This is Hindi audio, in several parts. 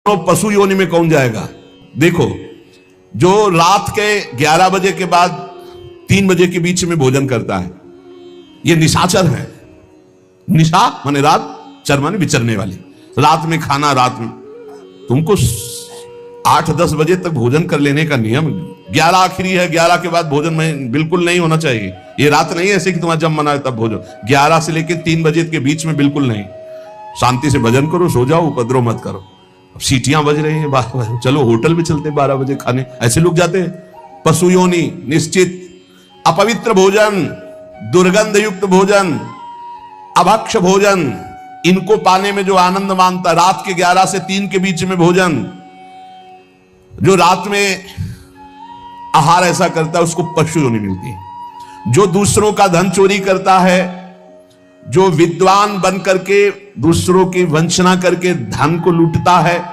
तो पशु योनि में कौन जाएगा? देखो, जो रात के 11 बजे के बाद 3 बजे के बीच में भोजन करता है, ये निशाचर है। निशा माने रात, चर माने विचरने वाली। रात में खाना, रात में तुमको 8-10 बजे तक भोजन कर लेने का नियम। 11 आखिरी है, 11 के बाद भोजन में बिल्कुल नहीं होना चाहिए। ये रात नहीं है ऐसे कि तुम्हारा जब मना है तब भोजन। 11 से लेकर 3 बजे के बीच में बिल्कुल नहीं। शांति से भजन करो, सो जाओ, उपद्रव मत करो। अब सीटियां बज रही हैं 12 बजे, चलो होटल में चलते 12 बजे खाने, ऐसे लोग जाते हैं। पशु योनि निश्चित। अपवित्र भोजन, दुर्गंध युक्त भोजन, अभक्ष भोजन, इनको पाने में जो आनंद मानता, रात के 11 से 3 के बीच में भोजन, जो रात में आहार ऐसा करता है उसको पशु योनि मिलती है। जो दूसरों का धन चोरी करता है, जो विद्वान बन करके दूसरों की वंचना करके धन को लूटता है,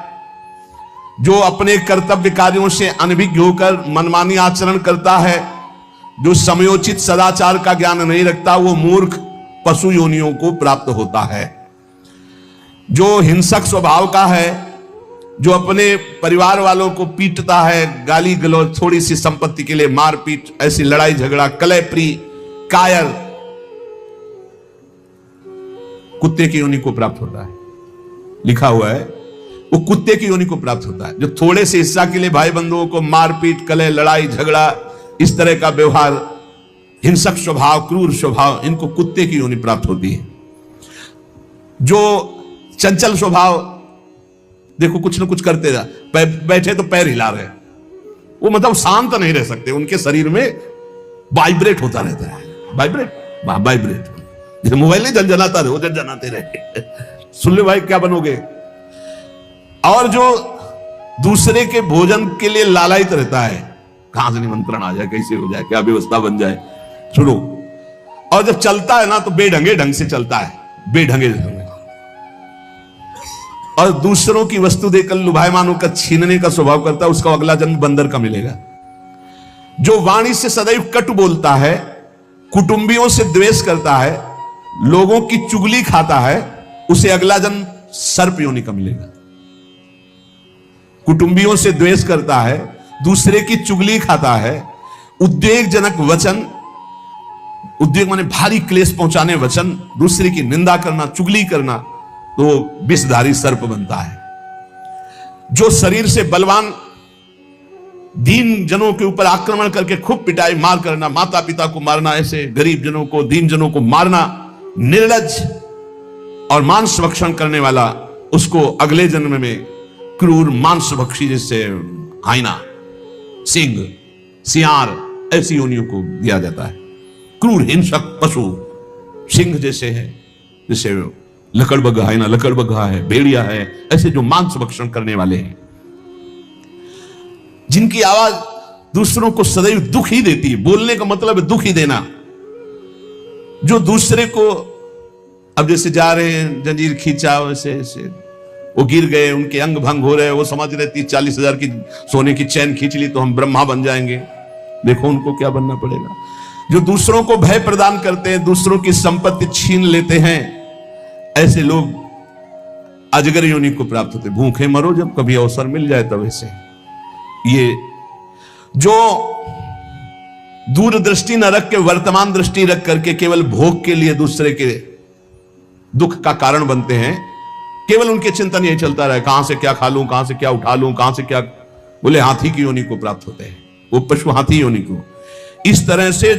जो अपने कर्तव्य कार्यों से अनभिज्ञ होकर मनमानी आचरण करता है, जो समयोचित सदाचार का ज्ञान नहीं रखता, वो मूर्ख पशु योनियों को प्राप्त होता है। जो हिंसक स्वभाव का है, जो अपने परिवार वालों को पीटता है, गाली गलौज, थोड़ी सी संपत्ति के लिए मारपीट, ऐसी लड़ाई झगड़ा, कलहप्रिय, कायर, कुत्ते की योनि को प्राप्त होता है। लिखा हुआ है वो कुत्ते की योनि को प्राप्त होता है। जो थोड़े से हिस्सा के लिए भाई बंधुओं को मारपीट, कलह, लड़ाई झगड़ा, इस तरह का व्यवहार, हिंसक स्वभाव, क्रूर स्वभाव, इनको कुत्ते की योनि प्राप्त होती है। जो चंचल स्वभाव, देखो कुछ ना कुछ करते जा, बैठे तो पैर हिला रहे, वो मतलब शांत नहीं रह सकते, उनके शरीर में वाइब्रेट होता रहता है। वाइब्रेट जैसे मोबाइल नहीं झनझनाता रहे, वो झनझनाते रहे। सुन ले भाई, क्या बनोगे? और जो दूसरे के भोजन के लिए लालायित रहता है, कहां से निमंत्रण आ जाए, कैसे हो जाए, क्या व्यवस्था बन जाए, सुनो। और जब चलता है ना तो बेढंगे ढंग से चलता है, बेढंगे ढंग। और दूसरों की वस्तु देकर लुभायमान होकर छीनने का स्वभाव करता है, उसका अगला जन्म बंदर का मिलेगा। जो वाणी से सदैव कटु बोलता है, कुटुंबियों से द्वेष करता है, लोगों की चुगली खाता है, उसे अगला जन्म सर्प योनि का मिलेगा। कुटुंबियों से द्वेष करता है, दूसरे की चुगली खाता है, उद्वेगजनक वचन, उद्वेग माने भारी क्लेश पहुंचाने वचन, दूसरे की निंदा करना, चुगली करना, तो विषधारी सर्प बनता है। जो शरीर से बलवान दीन जनों के ऊपर आक्रमण करके खूब पिटाई मार करना, माता पिता को मारना, ऐसे गरीब जनों को, दीन जनों को मारना, निर्लज और मांस भक्षण करने वाला, उसको अगले जन्म में क्रूर मांस भक्षी, जैसे हाइना, सिंह, सियार, ऐसी योनियों को दिया जाता है। क्रूर हिंसक पशु सिंह जैसे है, जैसे लकड़बग्घा, हाइना लकड़बग्घा है, भेड़िया है, ऐसे जो मांस भक्षण करने वाले हैं, जिनकी आवाज दूसरों को सदैव दुख ही देती है। बोलने का मतलब है दुख ही देना। जो दूसरे को, अब जैसे जा रहे हैं, जंजीर खींचा, वैसे ऐसे वो गिर गए, उनके अंग भंग हो रहे, वो समझ रहे 30-40 हजार की सोने की चैन खींच ली तो हम ब्रह्मा बन जाएंगे। देखो उनको क्या बनना पड़ेगा। जो दूसरों को भय प्रदान करते हैं, दूसरों की संपत्ति छीन लेते हैं, ऐसे लोग अजगर योनि को प्राप्त होते। भूखे मरो जब कभी अवसर मिल जाए तब। ऐसे ये जो दूरदृष्टि न रख के वर्तमान दृष्टि रख करके केवल भोग के लिए दूसरे के दुख का कारण बनते हैं, केवल उनके चिंतन यही चलता रहे, कहां से क्या खा लूं, कहां से क्या उठा लूं, कहां से क्या, बोले हाथी की योनि को प्राप्त होते हैं, वो पशु हाथी योनि को। इस तरह से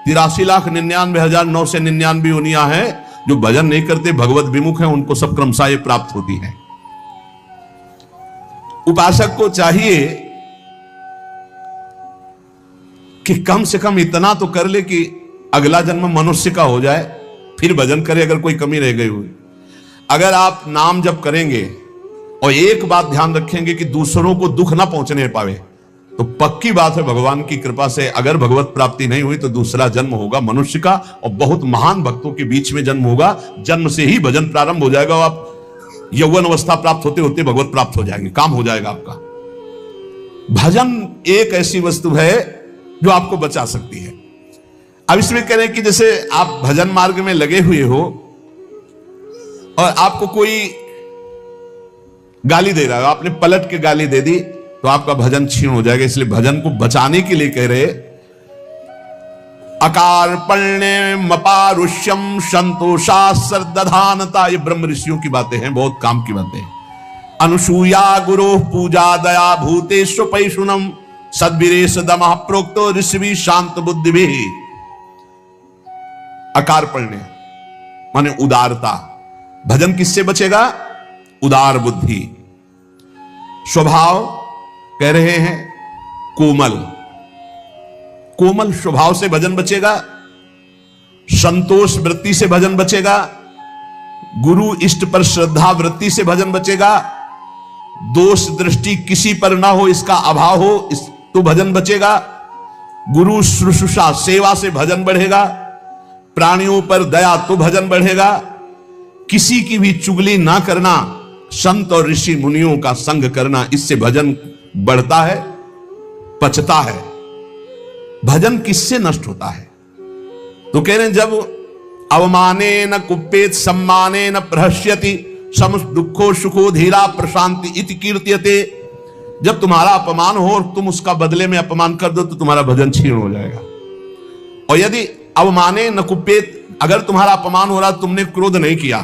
83,99,999 योनियां हैं। जो भजन नहीं करते, भगवत विमुख हैं, उनको सब क्रमशः ये प्राप्त होती है। उपासक को चाहिए कि कम से कम इतना तो कर ले कि अगला जन्म मनुष्य का हो जाए, फिर भजन करे अगर कोई कमी रह गई हुई। अगर आप नाम जप करेंगे और एक बात ध्यान रखेंगे कि दूसरों को दुख ना पहुंचने पावे, तो पक्की बात है भगवान की कृपा से अगर भगवत प्राप्ति नहीं हुई तो दूसरा जन्म होगा मनुष्य का, और बहुत महान भक्तों के बीच में जन्म होगा। जन्म से ही भजन प्रारंभ हो जाएगा, और आप यौवन अवस्था प्राप्त होते होते भगवत प्राप्त हो जाएंगे, काम हो जाएगा आपका। भजन एक ऐसी वस्तु है जो आपको बचा सकती है। अब इसमें कह रहे हैं कि जैसे आप भजन मार्ग में लगे हुए हो और आपको कोई गाली दे रहा है, आपने पलट के गाली दे दी तो आपका भजन छीन हो जाएगा। इसलिए भजन को बचाने के लिए कह रहे, अकार पण्य मपारुष्यम संतोषा सरदधानता। ये ब्रह्म ऋषियों की बातें हैं, बहुत काम की बातें हैं। अनुसूया गुरु पूजा दया भूतेश पैशुनम सद्वीरेश दमः प्रोक्तो ऋषि शांत बुद्धि भी। अकार पण्य माने उदारता। भजन किससे बचेगा? उदार बुद्धि। स्वभाव कह रहे हैं कोमल, कोमल स्वभाव से भजन बचेगा। संतोष वृत्ति से भजन बचेगा। गुरु इष्ट पर श्रद्धा वृत्ति से भजन बचेगा। दोष दृष्टि किसी पर ना हो, इसका अभाव हो तो भजन बचेगा। गुरु शुश्रूषा सेवा से भजन बढ़ेगा। प्राणियों पर दया तो भजन बढ़ेगा। किसी की भी चुगली ना करना, संत और ऋषि मुनियों का संग करना, इससे भजन बढ़ता है, पचता है। भजन किससे नष्ट होता है? तो कह रहे हैं जब अवमाने न कुप्पेत सम्माने न प्रहस्यति सम दुखो सुखो धीरा प्रशांति इति कीर्त्यते। जब तुम्हारा अपमान हो और तुम उसका बदले में अपमान कर दो तो तुम्हारा भजन छीन हो जाएगा। और यदि अवमाने न कुप्पेत, अगर तुम्हारा अपमान हो रहा, तुमने क्रोध नहीं किया,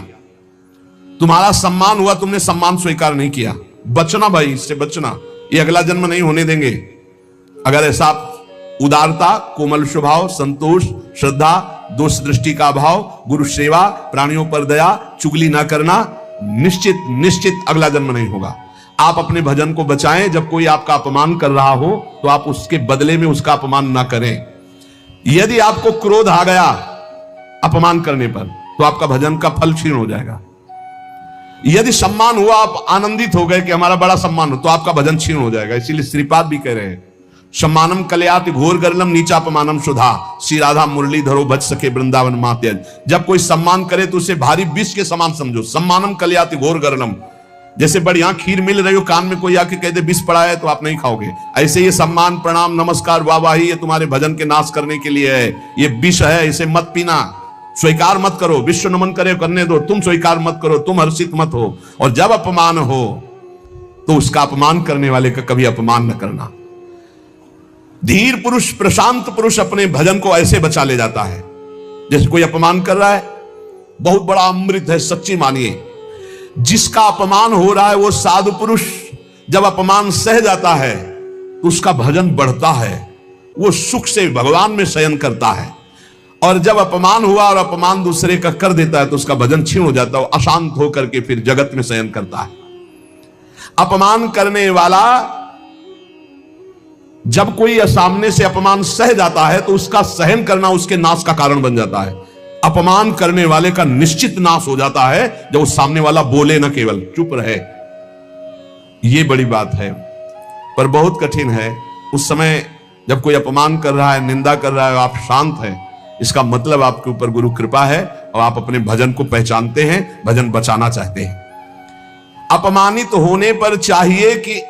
तुम्हारा सम्मान हुआ, तुमने सम्मान स्वीकार नहीं किया, बचना भाई, इससे बचना, ये अगला जन्म नहीं होने देंगे। अगर ऐसा उदारता, कोमल स्वभाव, संतोष, श्रद्धा, दोष दृष्टि का अभाव, गुरु सेवा, प्राणियों पर दया, चुगली ना करना, निश्चित निश्चित अगला जन्म नहीं होगा। आप अपने भजन को बचाएं। जब कोई आपका अपमान कर रहा हो तो आप उसके बदले में उसका अपमान ना करें। यदि आपको क्रोध आ गया अपमान करने पर तो आपका भजन का फल क्षीण हो जाएगा। यदि सम्मान हुआ, आप आनंदित हो गए कि हमारा बड़ा सम्मान हो, तो आपका भजन क्षीण हो जाएगा। इसीलिए श्रीपाद भी कह रहे हैं, सम्मानम कलयाति घोर गर्लम नीचापमानम सुधा श्री राधा मुरली धरो बच सके वृंदावन मात्यज। जब कोई सम्मान करे तो उसे भारी विष के समान समझो। सम्मानम कलयाति घोर गर्लम, जैसे बढ़िया खीर मिल रही हो, कान में कोई आके कह दे विष पड़ा है तो आप नहीं खाओगे, ऐसे ये सम्मान प्रणाम नमस्कार वाहवाही ये तुम्हारे भजन के नाश करने के लिए है, ये विष है, इसे मत पीना, स्वीकार मत करो। विश्व नमन करे करने दो, तुम स्वीकार मत करो, तुम हर्षित मत हो। और जब अपमान हो तो उसका अपमान करने वाले का कभी अपमान न करना। धीर पुरुष, प्रशांत पुरुष अपने भजन को ऐसे बचा ले जाता है। जैसे कोई अपमान कर रहा है, बहुत बड़ा अमृत है, सच्ची मानिए। जिसका अपमान हो रहा है वो साधु पुरुष जब अपमान सह जाता है तो उसका भजन बढ़ता है, वो सुख से भगवान में शयन करता है। और जब अपमान हुआ और अपमान दूसरे का कर देता है तो उसका भजन क्षीण हो जाता है, वो अशांत होकर के फिर जगत में शयन करता है। अपमान करने वाला जब कोई सामने से अपमान सह जाता है तो उसका सहन करना उसके नाश का कारण बन जाता है। अपमान करने वाले का निश्चित नाश हो जाता है जब उस सामने वाला बोले ना, केवल चुप रहे। यह बड़ी बात है, पर बहुत कठिन है। उस समय जब कोई अपमान कर रहा है, निंदा कर रहा है, आप शांत हैं, इसका मतलब आपके ऊपर गुरु कृपा है और आप अपने भजन को पहचानते हैं, भजन बचाना चाहते हैं। अपमानित होने पर चाहिए कि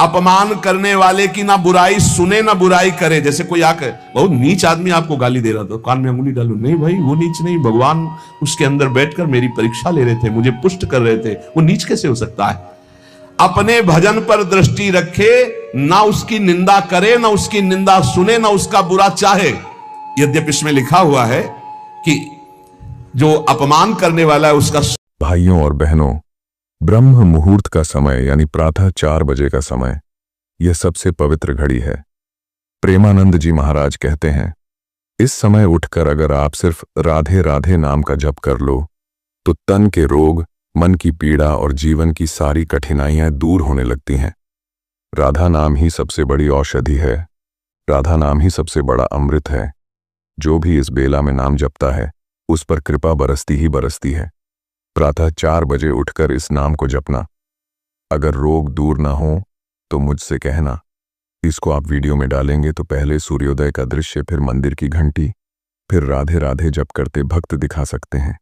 अपमान करने वाले की ना बुराई सुने ना बुराई करे। जैसे कोई आकर बहुत नीच आदमी आपको गाली दे रहा था, कान में अंगुली डालो, नहीं भाई वो नीच नहीं, भगवान उसके अंदर बैठकर मेरी परीक्षा ले रहे थे, मुझे पुष्ट कर रहे थे, वो नीच कैसे हो सकता है? अपने भजन पर दृष्टि रखे, ना उसकी निंदा करे, ना उसकी निंदा सुने, ना उसका बुरा चाहे। यद्यपि इसमें लिखा हुआ है कि जो अपमान करने वाला है उसका। भाइयों और बहनों, ब्रह्म मुहूर्त का समय यानी प्रातः 4 बजे का समय, यह सबसे पवित्र घड़ी है। प्रेमानंद जी महाराज कहते हैं, इस समय उठकर अगर आप सिर्फ राधे राधे नाम का जप कर लो तो तन के रोग, मन की पीड़ा और जीवन की सारी कठिनाइयां दूर होने लगती हैं। राधा नाम ही सबसे बड़ी औषधि है, राधा नाम ही सबसे बड़ा अमृत है। जो भी इस बेला में नाम जपता है उस पर कृपा बरसती ही बरसती है। प्रातः 4 बजे उठकर इस नाम को जपना। अगर रोग दूर ना हो तो मुझसे कहना। इसको आप वीडियो में डालेंगे तो पहले सूर्योदय का दृश्य, फिर मंदिर की घंटी, फिर राधे राधे जप करते भक्त दिखा सकते हैं।